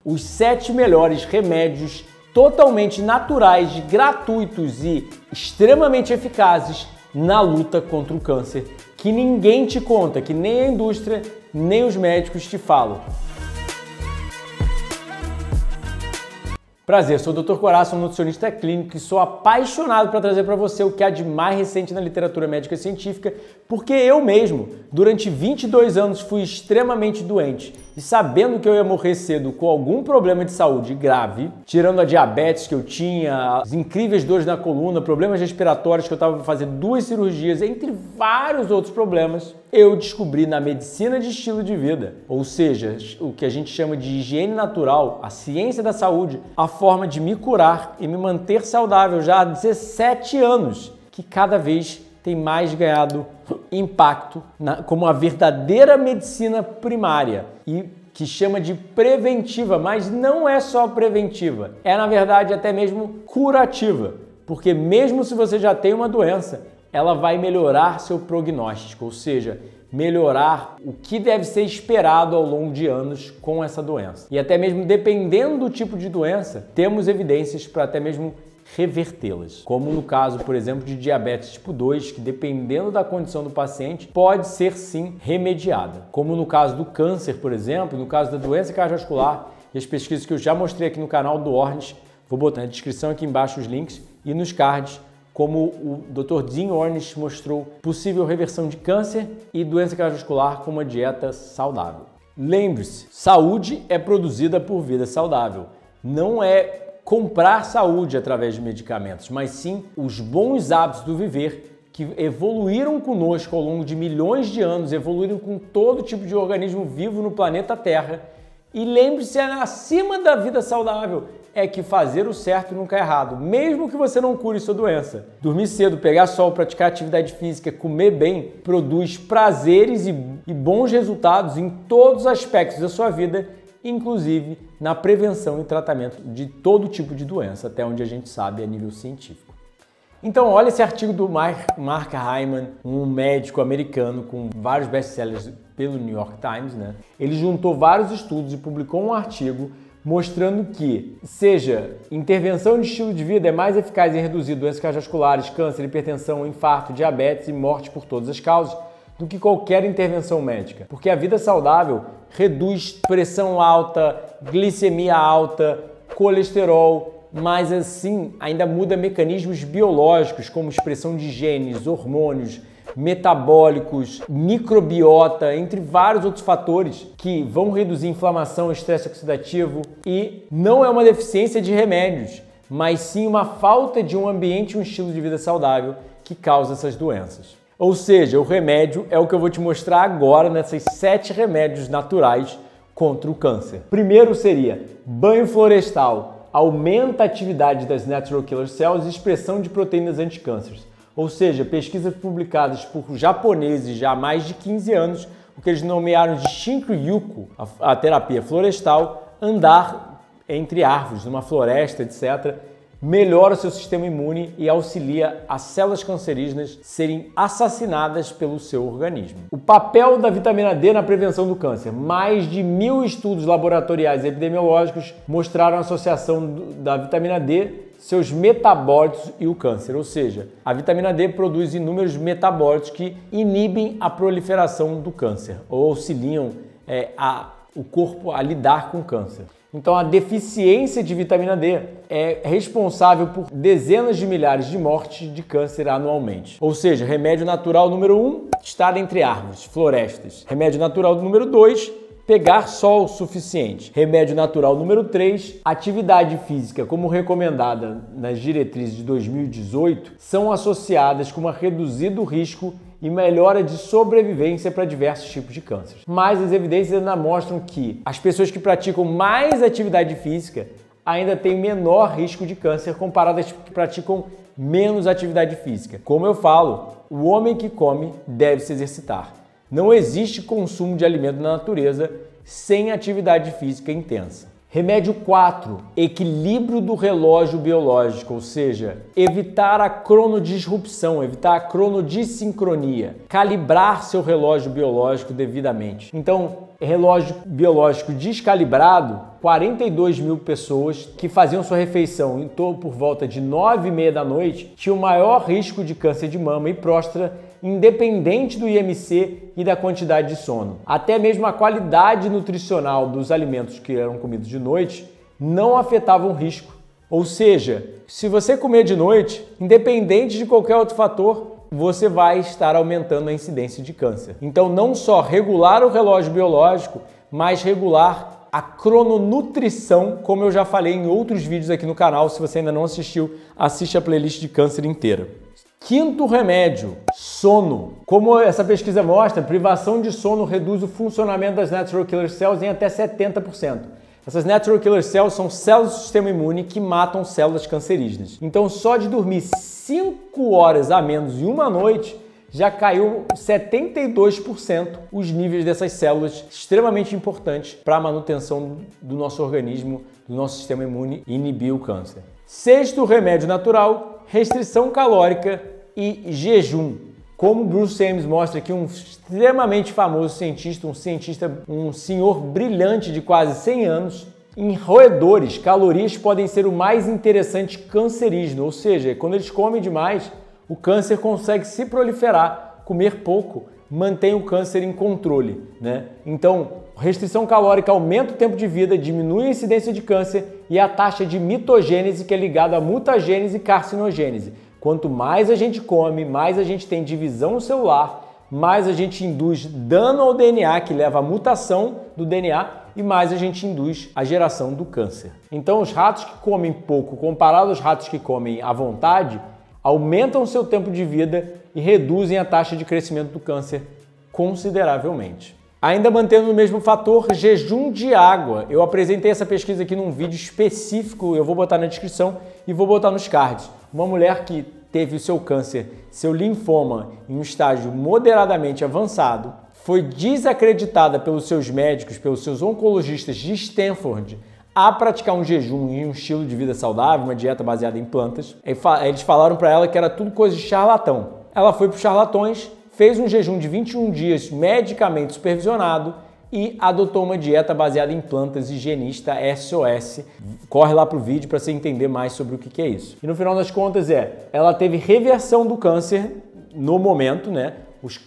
os 7 melhores remédios totalmente naturais, gratuitos e extremamente eficazes na luta contra o câncer, que ninguém te conta, que nem a indústria, nem os médicos te falam. Prazer, sou o Dr. Coração, nutricionista clínico, e sou apaixonado para trazer para você o que há de mais recente na literatura médica e científica, porque eu mesmo, durante 22 anos, fui extremamente doente e sabendo que eu ia morrer cedo com algum problema de saúde grave, tirando a diabetes que eu tinha, as incríveis dores na coluna, problemas respiratórios que eu estava fazendo 2 cirurgias, entre vários outros problemas, eu descobri na medicina de estilo de vida, ou seja, o que a gente chama de higiene natural, a ciência da saúde, a forma de me curar e me manter saudável já há 17 anos, que cada vez tem mais ganhado impacto como a verdadeira medicina primária e que chama de preventiva, mas não é só preventiva, é na verdade até mesmo curativa, porque mesmo se você já tem uma doença, ela vai melhorar seu prognóstico, ou seja, melhorar o que deve ser esperado ao longo de anos com essa doença. E até mesmo dependendo do tipo de doença, temos evidências para até mesmo revertê-las. Como no caso, por exemplo, de diabetes tipo 2, que dependendo da condição do paciente, pode ser sim remediada. Como no caso do câncer, por exemplo, no caso da doença cardiovascular, e as pesquisas que eu já mostrei aqui no canal do Ornish, vou botar na descrição aqui embaixo os links e nos cards, como o Dr. Dean Ornish mostrou possível reversão de câncer e doença cardiovascular com uma dieta saudável. Lembre-se, saúde é produzida por vida saudável. Não é comprar saúde através de medicamentos, mas sim os bons hábitos do viver que evoluíram conosco ao longo de milhões de anos, evoluíram com todo tipo de organismo vivo no planeta Terra. E lembre-se, acima da vida saudável, é que fazer o certo nunca é errado, mesmo que você não cure sua doença. Dormir cedo, pegar sol, praticar atividade física, comer bem, produz prazeres e bons resultados em todos os aspectos da sua vida, inclusive na prevenção e tratamento de todo tipo de doença, até onde a gente sabe a nível científico. Então, olha esse artigo do Mark Hyman, um médico americano com vários best-sellers pelo New York Times, né? Ele juntou vários estudos e publicou um artigo mostrando que, seja intervenção de estilo de vida é mais eficaz em reduzir doenças cardiovasculares, câncer, hipertensão, infarto, diabetes e morte por todas as causas, do que qualquer intervenção médica. Porque a vida saudável reduz pressão alta, glicemia alta, colesterol, mas assim ainda muda mecanismos biológicos como expressão de genes, hormônios, metabólicos, microbiota, entre vários outros fatores que vão reduzir inflamação, estresse oxidativo, e não é uma deficiência de remédios, mas sim uma falta de um ambiente e um estilo de vida saudável que causa essas doenças. Ou seja, o remédio é o que eu vou te mostrar agora nessas 7 remédios naturais contra o câncer. Primeiro seria banho florestal, aumenta a atividade das natural killer cells e expressão de proteínas anticânceres. Ou seja, pesquisas publicadas por japoneses já há mais de 15 anos, o que eles nomearam de Shinryu-ko, a terapia florestal, andar entre árvores, numa floresta, etc., melhora o seu sistema imune e auxilia as células cancerígenas serem assassinadas pelo seu organismo. O papel da vitamina D na prevenção do câncer. Mais de 1000 estudos laboratoriais e epidemiológicos mostraram a associação da vitamina D, seus metabólitos e o câncer. Ou seja, a vitamina D produz inúmeros metabólitos que inibem a proliferação do câncer ou auxiliam o corpo a lidar com o câncer. Então, a deficiência de vitamina D é responsável por dezenas de milhares de mortes de câncer anualmente. Ou seja, remédio natural número 1, estar entre árvores, florestas. Remédio natural número 2, pegar sol suficiente. Remédio natural número 3, atividade física, como recomendada nas diretrizes de 2018, são associadas com um reduzido risco e melhora de sobrevivência para diversos tipos de câncer. Mas as evidências ainda mostram que as pessoas que praticam mais atividade física ainda têm menor risco de câncer comparado às que praticam menos atividade física. Como eu falo, o homem que come deve se exercitar. Não existe consumo de alimento na natureza sem atividade física intensa. Remédio 4, equilíbrio do relógio biológico, ou seja, evitar a cronodisrupção, evitar a cronodissincronia, calibrar seu relógio biológico devidamente. Então, relógio biológico descalibrado, 42 mil pessoas que faziam sua refeição em torno por volta de 9h30 da noite tinham maior risco de câncer de mama e próstata, independente do IMC e da quantidade de sono. Até mesmo a qualidade nutricional dos alimentos que eram comidos de noite não afetava o risco. Ou seja, se você comer de noite, independente de qualquer outro fator, você vai estar aumentando a incidência de câncer. Então, não só regular o relógio biológico, mas regular a crononutrição, como eu já falei em outros vídeos aqui no canal. Se você ainda não assistiu, assiste a playlist de câncer inteira. Quinto remédio, sono. Como essa pesquisa mostra, privação de sono reduz o funcionamento das Natural Killer Cells em até 70%. Essas Natural Killer Cells são células do sistema imune que matam células cancerígenas. Então, só de dormir 5 horas a menos em uma noite, já caiu 72% os níveis dessas células extremamente importantes para a manutenção do nosso organismo, do nosso sistema imune e inibir o câncer. Sexto remédio natural, restrição calórica e jejum. Como Bruce Ames mostra aqui, um extremamente famoso cientista, um senhor brilhante de quase 100 anos, em roedores, calorias podem ser o mais interessante cancerígeno, ou seja, quando eles comem demais, o câncer consegue se proliferar. Comer pouco mantém o câncer em controle, né? Então, restrição calórica aumenta o tempo de vida, diminui a incidência de câncer e a taxa de mitogênese, que é ligada à mutagênese e carcinogênese. Quanto mais a gente come, mais a gente tem divisão celular, mais a gente induz dano ao DNA, que leva à mutação do DNA, e mais a gente induz a geração do câncer. Então, os ratos que comem pouco, comparado aos ratos que comem à vontade, aumentam o seu tempo de vida e reduzem a taxa de crescimento do câncer consideravelmente. Ainda mantendo o mesmo fator, jejum de água. Eu apresentei essa pesquisa aqui num vídeo específico, eu vou botar na descrição e vou botar nos cards. Uma mulher que teve o seu câncer, seu linfoma, em um estágio moderadamente avançado, foi desacreditada pelos seus médicos, pelos seus oncologistas de Stanford, a praticar um jejum e um estilo de vida saudável, uma dieta baseada em plantas. Eles falaram para ela que era tudo coisa de charlatão. Ela foi para os charlatões, fez um jejum de 21 dias medicamente supervisionado e adotou uma dieta baseada em plantas higienista SOS. Corre lá pro vídeo para você entender mais sobre o que é isso. E no final das contas ela teve reversão do câncer no momento, né?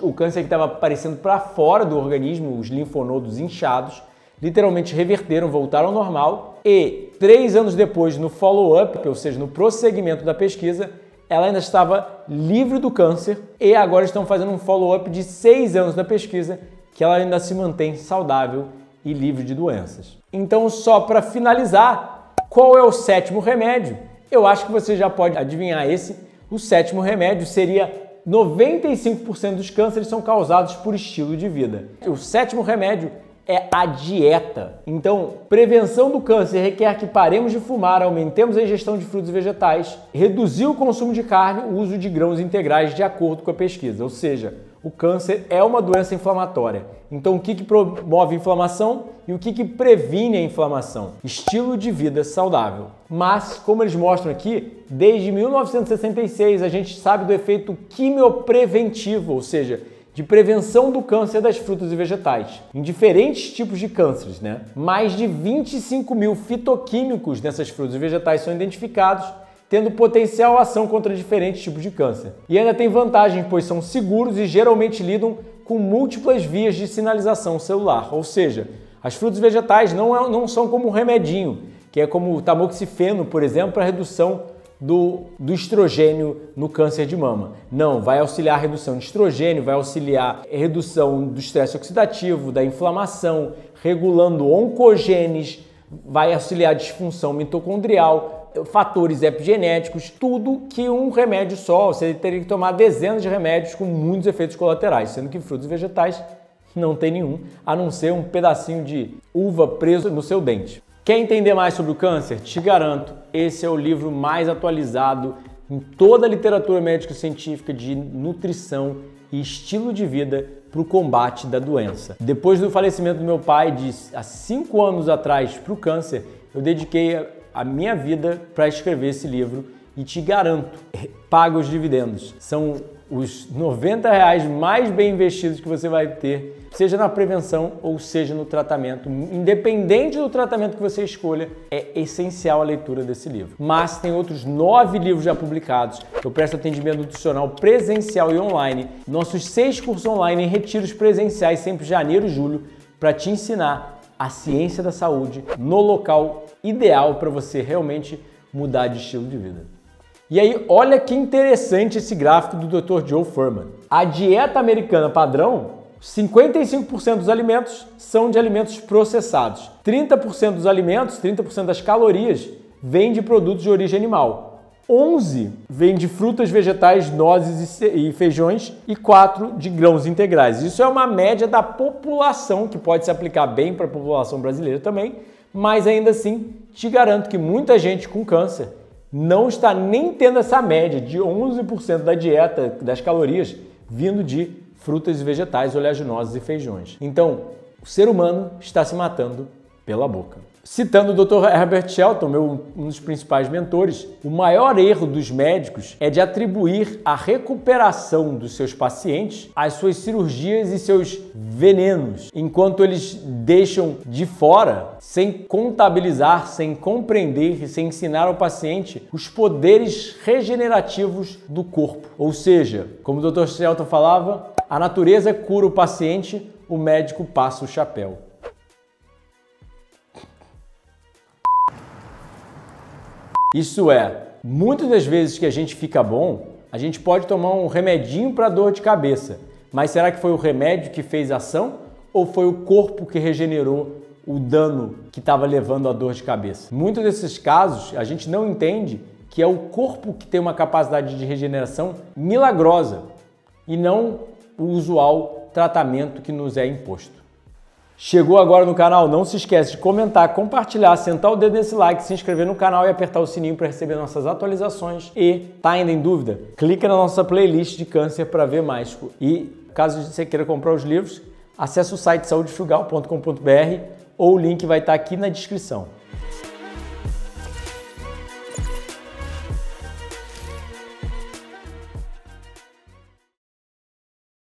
O câncer que estava aparecendo para fora do organismo, os linfonodos inchados, literalmente reverteram, voltaram ao normal e 3 anos depois, no follow-up, ou seja, no prosseguimento da pesquisa, ela ainda estava livre do câncer e agora estão fazendo um follow-up de 6 anos da pesquisa que ela ainda se mantém saudável e livre de doenças. Então, só para finalizar, qual é o sétimo remédio? Eu acho que você já pode adivinhar esse. O sétimo remédio seria 95% dos cânceres são causados por estilo de vida. O sétimo remédio é a dieta. Então, prevenção do câncer requer que paremos de fumar, aumentemos a ingestão de frutos e vegetais, reduzir o consumo de carne, o uso de grãos integrais de acordo com a pesquisa. Ou seja, o câncer é uma doença inflamatória. Então, o que promove a inflamação e o que previne a inflamação? Estilo de vida saudável. Mas, como eles mostram aqui, desde 1966 a gente sabe do efeito quimiopreventivo, ou seja, de prevenção do câncer das frutas e vegetais, em diferentes tipos de cânceres, né? Mais de 25 mil fitoquímicos nessas frutas e vegetais são identificados, tendo potencial ação contra diferentes tipos de câncer. E ainda tem vantagem, pois são seguros e geralmente lidam com múltiplas vias de sinalização celular, ou seja, as frutas e vegetais não são como um remedinho, que é como o tamoxifeno, por exemplo, para redução do estrogênio no câncer de mama. Não, vai auxiliar a redução de estrogênio, vai auxiliar a redução do estresse oxidativo, da inflamação, regulando oncogenes, vai auxiliar a disfunção mitocondrial, fatores epigenéticos, tudo que um remédio só, você teria que tomar dezenas de remédios com muitos efeitos colaterais, sendo que frutos e vegetais não tem nenhum, a não ser um pedacinho de uva preso no seu dente. Quer entender mais sobre o câncer? Te garanto, esse é o livro mais atualizado em toda a literatura médica científica de nutrição e estilo de vida para o combate da doença. Depois do falecimento do meu pai, há 5 anos atrás, para o câncer, eu dediquei a minha vida para escrever esse livro e te garanto, paga os dividendos. São os R$90 mais bem investidos que você vai ter, seja na prevenção ou seja no tratamento. Independente do tratamento que você escolha, é essencial a leitura desse livro. Mas tem outros 9 livros já publicados. Eu presto atendimento nutricional presencial e online. Nossos 6 cursos online em retiros presenciais, sempre janeiro e julho, para te ensinar a ciência da saúde no local ideal para você realmente mudar de estilo de vida. E aí, olha que interessante esse gráfico do Dr. Joe Fuhrman. A dieta americana padrão, 55% dos alimentos são de alimentos processados. 30% dos alimentos, 30% das calorias, vêm de produtos de origem animal. 11% vêm de frutas, vegetais, nozes e feijões e 4% de grãos integrais. Isso é uma média da população, que pode se aplicar bem para a população brasileira também, mas ainda assim, te garanto que muita gente com câncer não está nem tendo essa média de 11% da dieta, das calorias, vindo de frutas e vegetais, oleaginosas e feijões. Então, o ser humano está se matando pela boca. Citando o Dr. Herbert Shelton, um dos principais mentores, o maior erro dos médicos é de atribuir a recuperação dos seus pacientes às suas cirurgias e seus venenos, enquanto eles deixam de fora, sem contabilizar, sem compreender e sem ensinar ao paciente os poderes regenerativos do corpo. Ou seja, como o Dr. Shelton falava, a natureza cura o paciente, o médico passa o chapéu. Isso é, muitas das vezes que a gente fica bom, a gente pode tomar um remedinho para dor de cabeça, mas será que foi o remédio que fez ação ou foi o corpo que regenerou o dano que estava levando à dor de cabeça? Em muitos desses casos, a gente não entende que é o corpo que tem uma capacidade de regeneração milagrosa e não o usual tratamento que nos é imposto. Chegou agora no canal? Não se esquece de comentar, compartilhar, sentar o dedo nesse like, se inscrever no canal e apertar o sininho para receber nossas atualizações. E tá ainda em dúvida? Clica na nossa playlist de câncer para ver mais. E caso você queira comprar os livros, acesse o site saudefrugal.com.br ou o link vai estar aqui na descrição.